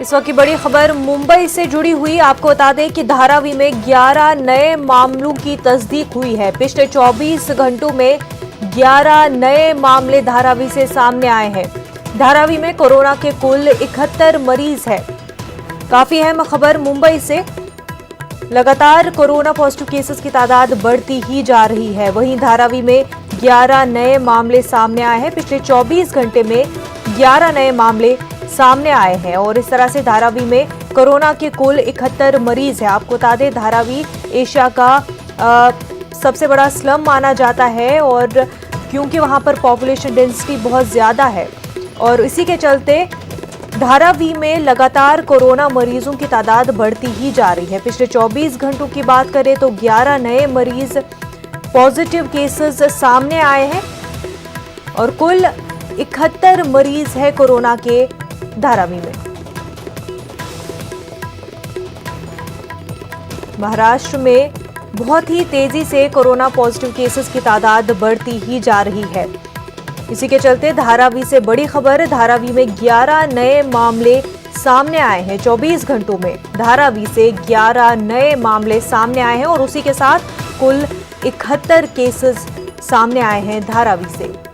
इस वक्त की बड़ी खबर मुंबई से जुड़ी हुई। आपको बता दें कि धारावी में 11 नए मामलों की तस्दीक हुई है। पिछले 24 घंटों में 11 नए मामले धारावी से सामने आए हैं। धारावी में कोरोना के कुल 71 मरीज हैं। काफी अहम खबर मुंबई से। लगातार कोरोना पॉजिटिव केसेस की तादाद बढ़ती ही जा रही है। वहीं धारावी में 11 नए मामले सामने आए हैं। पिछले 24 घंटे में 11 नए मामले सामने आए हैं और इस तरह से धारावी में कोरोना के कुल 71 मरीज हैं। आपको बता दें धारावी एशिया का सबसे बड़ा स्लम माना जाता है और क्योंकि वहां पर पॉपुलेशन डेंसिटी बहुत ज्यादा है और इसी के चलते धारावी में लगातार कोरोना मरीजों की तादाद बढ़ती ही जा रही है। पिछले 24 घंटों की बात करें तो 11 नए मरीज पॉजिटिव केसेस सामने आए हैं और कुल 71 मरीज है कोरोना के धारावी में। महाराष्ट्र में बहुत ही तेजी से कोरोना पॉजिटिव केसेस की तादाद बढ़ती ही जा रही है। इसी के चलते धारावी से बड़ी खबर। धारावी में 11 नए मामले सामने आए हैं। 24 घंटों में धारावी से 11 नए मामले सामने आए हैं और उसी के साथ कुल 71 केसेस सामने आए हैं धारावी से।